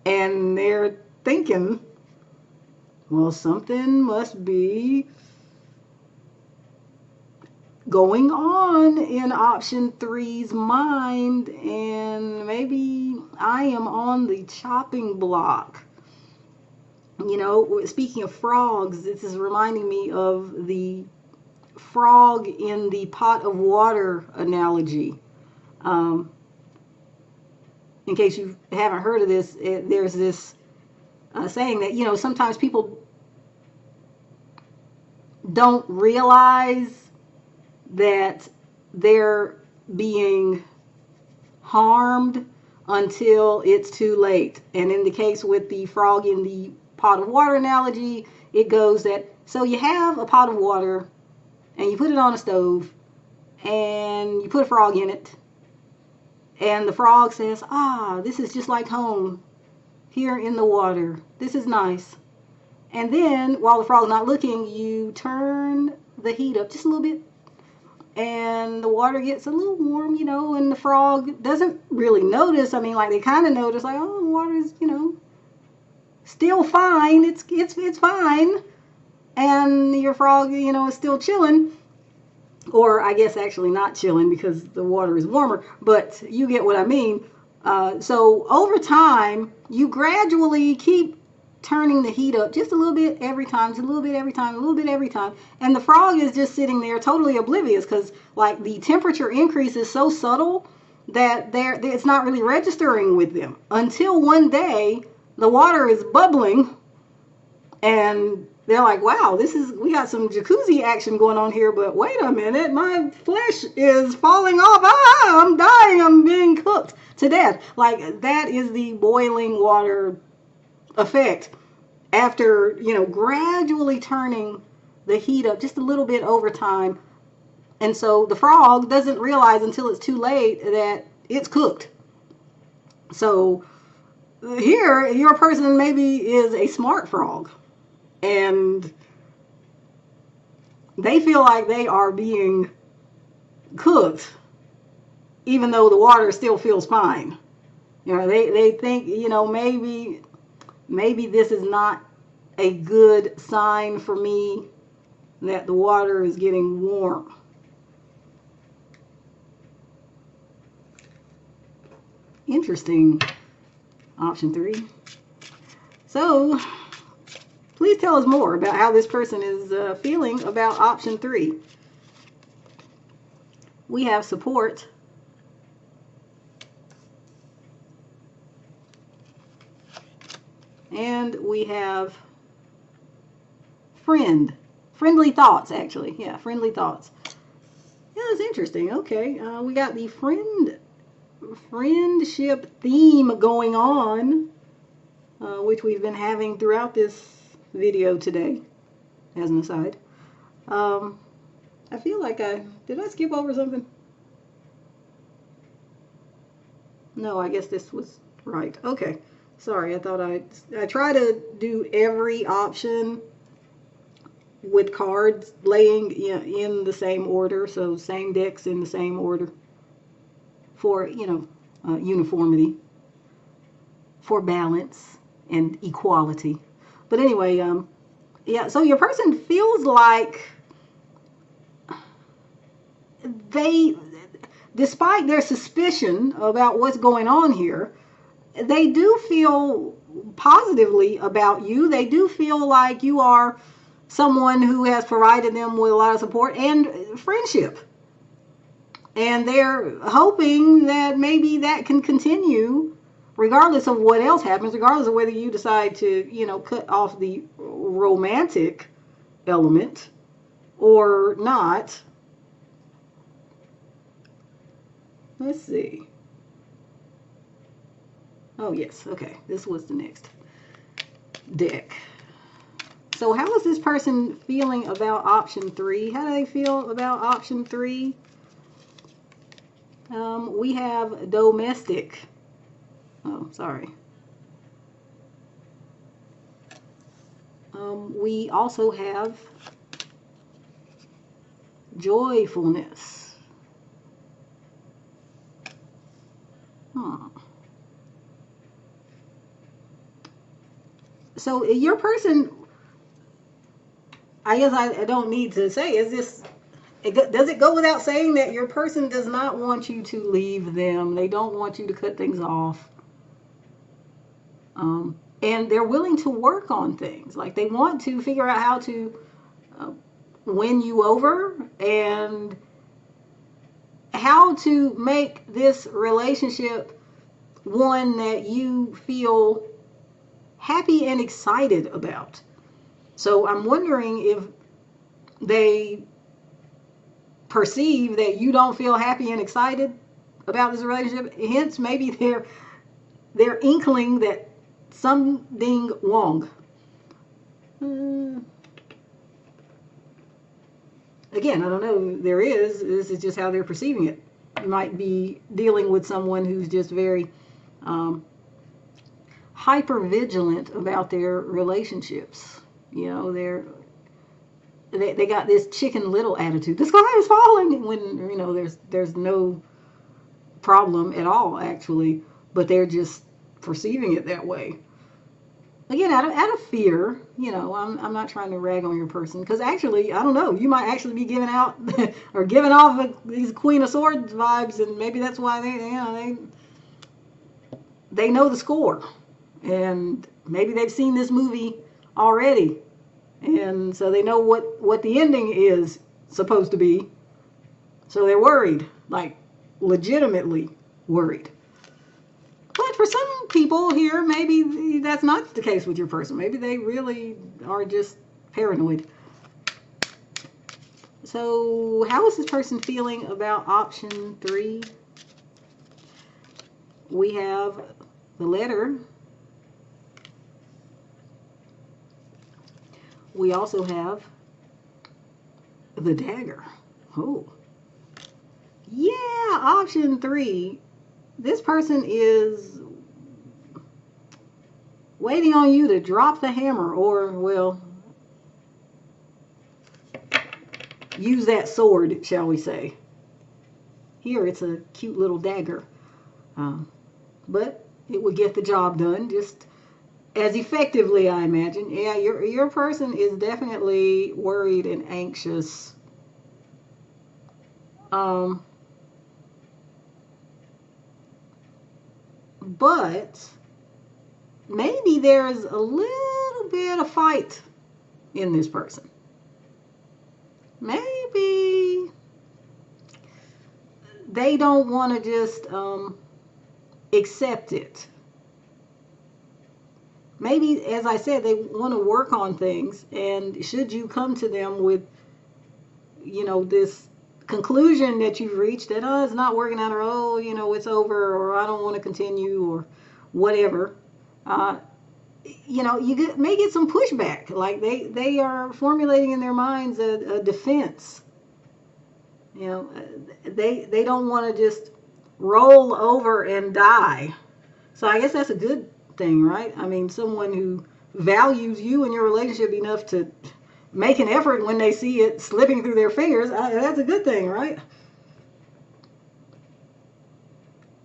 and they're thinking, well, something must be going on in option 3's mind, and maybe I am on the chopping block. Speaking of frogs, this is reminding me of the frog in the pot of water analogy. In case you haven't heard of this, there's this saying that, sometimes people don't realize that they're being harmed until it's too late. And in the case with the frog in the pot of water analogy, it goes that, so you have a pot of water and you put it on a stove and you put a frog in it, and the frog says, this is just like home here in the water. This is nice. And then, while the frog's not looking, you turn the heat up just a little bit, and the water gets a little warm, and the frog doesn't really notice. I mean, like, they kind of notice, like, the water's, still fine. It's fine. And your frog, is still chilling. Or, I guess, actually not chilling because the water is warmer. But you get what I mean. So, over time, you gradually keep turning the heat up just a little bit every time, just a little bit every time, a little bit every time. And the frog is just sitting there totally oblivious because, like, the temperature increase is so subtle that it's not really registering with them until one day the water is bubbling and they're like, wow, we got some jacuzzi action going on here, but wait a minute, my flesh is falling off. I'm dying. I'm being cooked to death. Like, that is the boiling water effect after, gradually turning the heat up just a little bit over time. And so the frog doesn't realize until it's too late that it's cooked. So here, your person maybe is a smart frog, and they feel like they are being cooked even though the water still feels fine. They think, maybe this is not a good sign for me that the water is getting warm. Interesting. Option 3. So, please tell us more about how this person is feeling about option 3. We have support. And we have friendly thoughts, actually. Yeah, friendly thoughts. Yeah, that's interesting. Okay, we got the friendship theme going on, which we've been having throughout this video today, as an aside. I feel like did I skip over something? No, I guess this was right. Okay. Sorry, I thought I try to do every option with cards laying in the same order, so same decks in the same order for, uniformity, for balance and equality. But anyway, yeah, so your person feels like despite their suspicion about what's going on here, they do feel positively about you. They do feel like you are someone who has provided them with a lot of support and friendship. And they're hoping that maybe that can continue regardless of what else happens, regardless of whether you decide to, cut off the romantic element or not. Let's see. Oh, yes. Okay. This was the next deck. So how is this person feeling about option 3? How do they feel about option 3? We have domestic. Oh, sorry. We also have joyfulness. So your person, I guess I don't need to say, does it go without saying that your person does not want you to leave them? They don't want you to cut things off. And they're willing to work on things. Like they want to figure out how to win you over and how to make this relationship one that you feel happy and excited about. So I'm wondering if they perceive that you don't feel happy and excited about this relationship. Hence, maybe they're inkling that something wrong. Again, I don't know. There is. This is just how they're perceiving it. You might be dealing with someone who's just very hyper vigilant about their relationships. They got this Chicken Little attitude. The sky is falling when there's no problem at all actually, but they're just perceiving it that way. Again, out of fear, I'm not trying to rag on your person because actually, I don't know, you might actually be giving out or giving off these Queen of Swords vibes, and maybe that's why they know the score, and maybe they've seen this movie already, and so they know what the ending is supposed to be. So they're worried, like legitimately worried. But for some people here, maybe that's not the case with your person. Maybe they really are just paranoid. So how is this person feeling about option 3? We have the letter. We also have the dagger. Oh. Yeah, option 3. This person is waiting on you to drop the hammer or, well, use that sword, shall we say. Here it's a cute little dagger. But it would get the job done just as effectively, I imagine. Yeah, your person is definitely worried and anxious. But maybe there's a little bit of fight in this person. Maybe they don't want to just accept it. Maybe, as I said, they want to work on things, and should you come to them with, this conclusion that you've reached that it's not working out, or it's over, or I don't want to continue, or whatever, you may get some pushback. Like they are formulating in their minds a defense. They don't want to just roll over and die. So I guess that's a good thing, right? I mean, someone who values you and your relationship enough to make an effort when they see it slipping through their fingers, that's a good thing, right?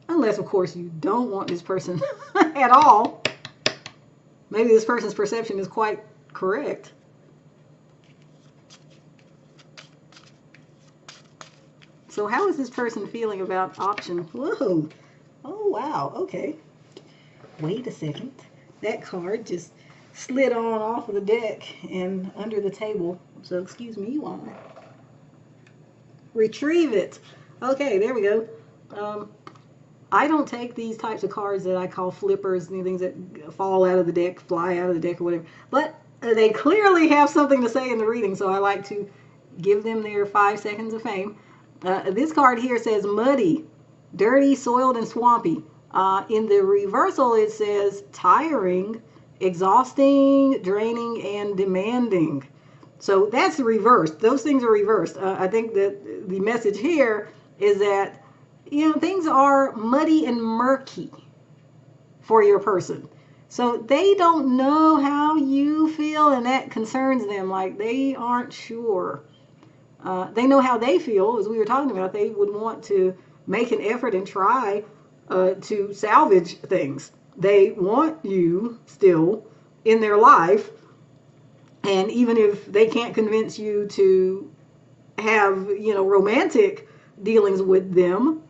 Unless, of course, you don't want this person at all. Maybe this person's perception is quite correct. So how is this person feeling about option? Whoa. Oh, wow. Okay. Wait a second. That card just slid on off of the deck and under the table. So excuse me while I retrieve it. Okay, there we go. I don't take these types of cards that I call flippers, things that fall out of the deck, fly out of the deck, or whatever. But they clearly have something to say in the reading, so I like to give them their 5 seconds of fame. This card here says muddy, dirty, soiled, and swampy. In the reversal, it says tiring, exhausting, draining, and demanding. So that's reversed. Those things are reversed. I think that the message here is that, things are muddy and murky for your person. So they don't know how you feel, and that concerns them. Like, they aren't sure. They know how they feel, as we were talking about. They would want to make an effort and try to salvage things. They want you still in their life, and even if they can't convince you to have, romantic dealings with them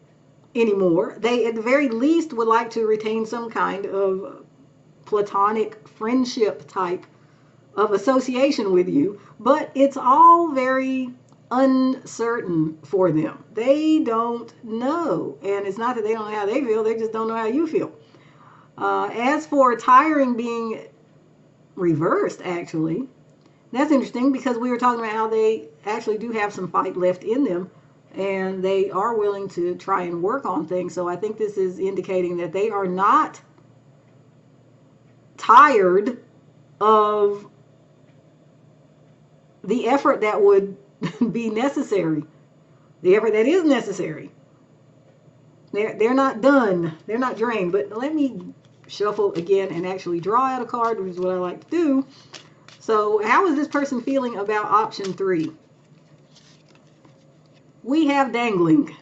anymore, they at the very least would like to retain some kind of platonic friendship type of association with you. But it's all very uncertain for them. They don't know. And it's not that they don't know how they feel, they just don't know how you feel. As for tiring being reversed, actually, that's interesting because we were talking about how they actually do have some fight left in them, and they are willing to try and work on things. So I think this is indicating that they are not tired of the effort that would be necessary, the effort that is necessary. They're not done. They're not drained. But let me shuffle again and actually draw out a card, which is what I like to do. So how is this person feeling about option 3? We have dangling.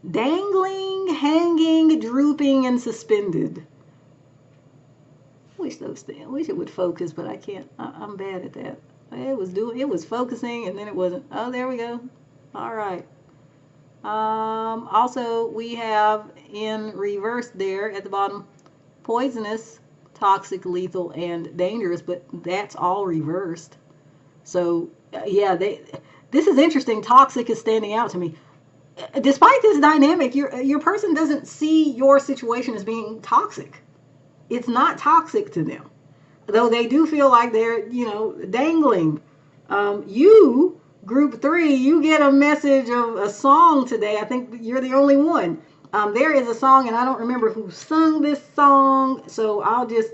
Dangling, hanging, drooping, and suspended. I wish it would focus, but I can't. I'm bad at that. It was focusing, and then it wasn't. Oh, there we go. All right. Also, we have in reverse there at the bottom, poisonous, toxic, lethal, and dangerous, but that's all reversed. So, yeah, this is interesting. Toxic is standing out to me. Despite this dynamic, your person doesn't see your situation as being toxic. It's not toxic to them, though they do feel like they're, dangling. You, group 3, you get a message of a song today. I think you're the only one. There is a song, and I don't remember who sung this song, so I'll just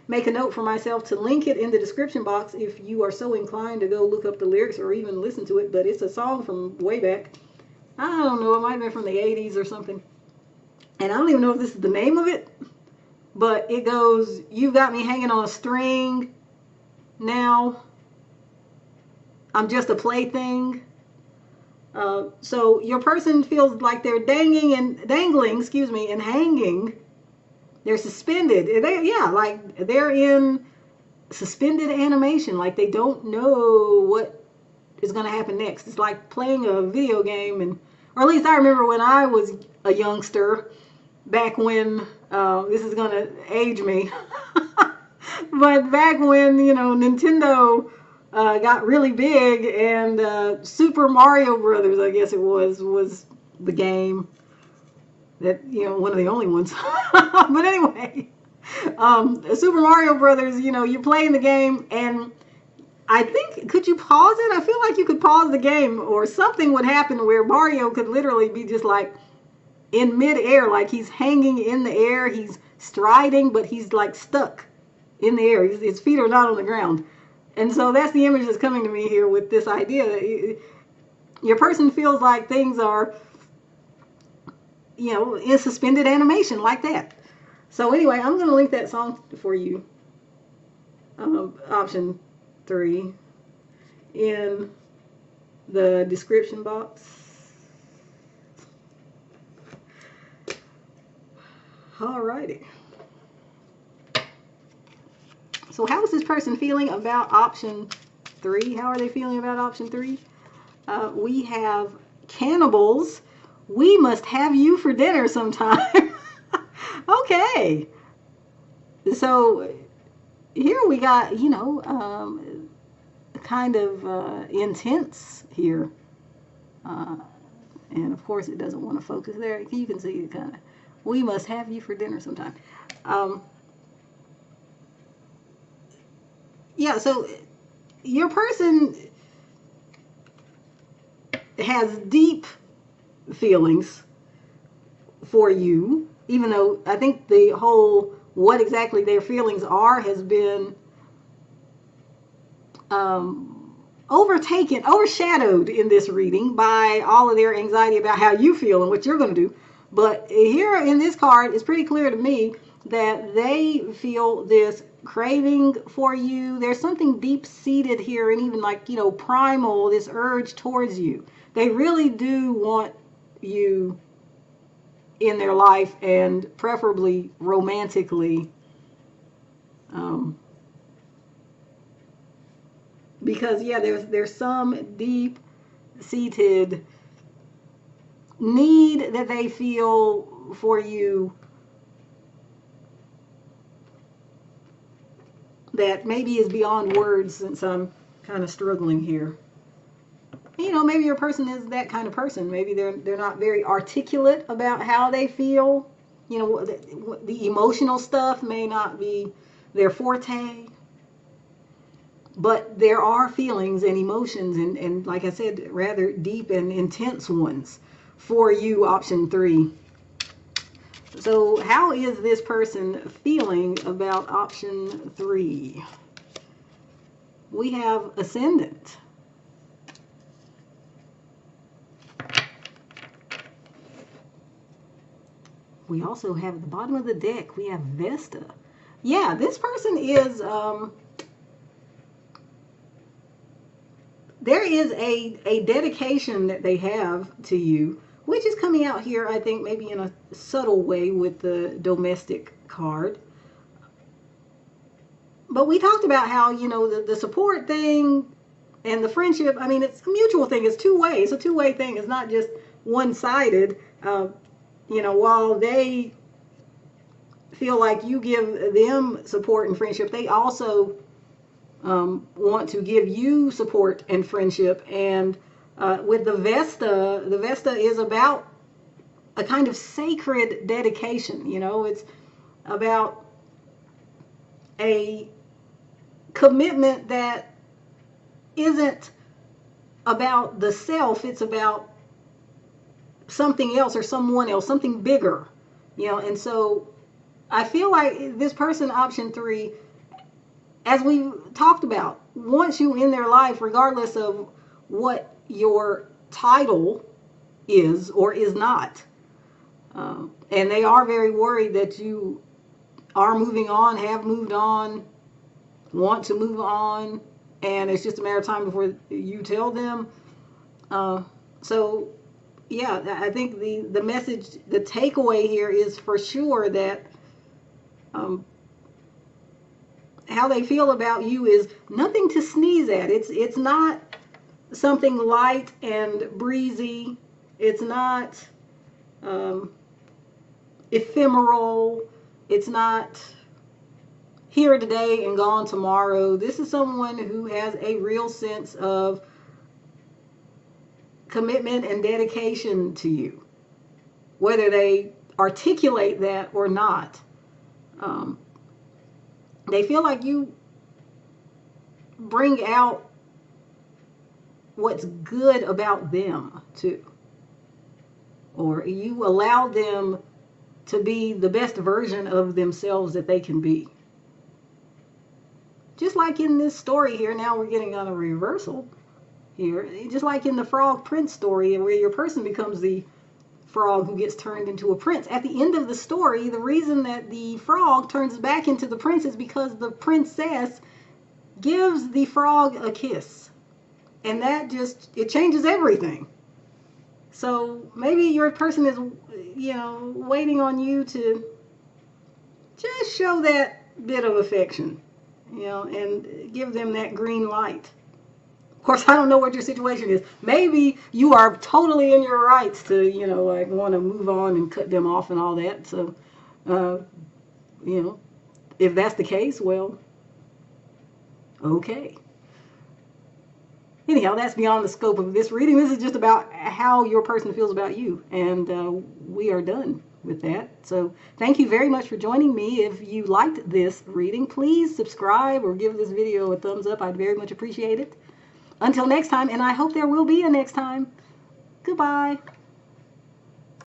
make a note for myself to link it in the description box if you are so inclined to go look up the lyrics or even listen to it. But it's a song from way back. I don't know, it might have been from the 80s or something. And I don't even know if this is the name of it, but it goes, "You've got me hanging on a string now. I'm just a plaything." So your person feels like they're dangling, and hanging. They're suspended. They're in suspended animation. Like they don't know what is going to happen next. It's like playing a video game, or at least I remember when I was a youngster, back when, this is going to age me, but back when, Nintendo got really big, and Super Mario Brothers, I guess it was the game that, one of the only ones. But anyway, Super Mario Brothers, you're playing the game, and I think, could you pause it? I feel like you could pause the game, or something would happen where Mario could literally be just like in midair, like he's hanging in the air, he's striding, but he's like stuck in the air. His feet are not on the ground. And so that's the image that's coming to me here with this idea that your person feels like things are, in suspended animation like that. So anyway, I'm going to link that song for you, option 3, in the description box. Alrighty. So how is this person feeling about option 3? How are they feeling about option 3? We have cannibals. We must have you for dinner sometime. Okay. So here we got, kind of intense here. And of course it doesn't want to focus there. You can see it kind of. We must have you for dinner sometime. Um, yeah, so your person has deep feelings for you, even though I think the whole what exactly their feelings are has been um, overshadowed in this reading by all of their anxiety about how you feel and what you're going to do. But here in this card, it's pretty clear to me that they feel this craving for you. There's something deep seated here, and even like, primal, this urge towards you. They really do want you in their life, and preferably romantically, um, because yeah, there's some deep seated need that they feel for you that maybe is beyond words, since I'm kind of struggling here. Maybe your person is that kind of person. Maybe they're not very articulate about how they feel. The emotional stuff may not be their forte, but there are feelings and emotions, and like I said, rather deep and intense ones for you, option 3. So how is this person feeling about option 3? We have ascendant. We also have at the bottom of the deck, we have Vesta. Yeah, this person is, there is a dedication that they have to you, which is coming out here, I think, maybe in a subtle way with the domestic card. But we talked about how, the support thing and the friendship, I mean, it's a mutual thing. It's two-way. It's a two-way thing. It's not just one-sided. While they feel like you give them support and friendship, they also want to give you support and friendship. And with the Vesta is about a kind of sacred dedication. It's about a commitment that isn't about the self, it's about something else or someone else, something bigger. And so I feel like this person, option 3, as we talked about, wants you in their life regardless of what your title is or is not. And they are very worried that you are moving on, have moved on, want to move on, and it's just a matter of time before you tell them. So yeah, I think the message, the takeaway here is for sure that how they feel about you is nothing to sneeze at. It's not something light and breezy. It's not ephemeral. It's not here today and gone tomorrow. This is someone who has a real sense of commitment and dedication to you, whether they articulate that or not. They feel like you bring out what's good about them too, or you allow them to be the best version of themselves that they can be. Just like in this story here, now we're getting on a reversal here, just like in the Frog Prince story, where your person becomes the frog who gets turned into a prince. At the end of the story, the reason that the frog turns back into the prince is because the princess gives the frog a kiss. And that just, it changes everything. So maybe your person is, waiting on you to just show that bit of affection, and give them that green light. Of course, I don't know what your situation is. Maybe you are totally in your rights to, want to move on and cut them off and all that. So, if that's the case, well, okay. anyhow, that's beyond the scope of this reading. This is just about how your person feels about you. And we are done with that. So thank you very much for joining me. If you liked this reading, please subscribe or give this video a thumbs up. I'd very much appreciate it. Until next time, and I hope there will be a next time. Goodbye.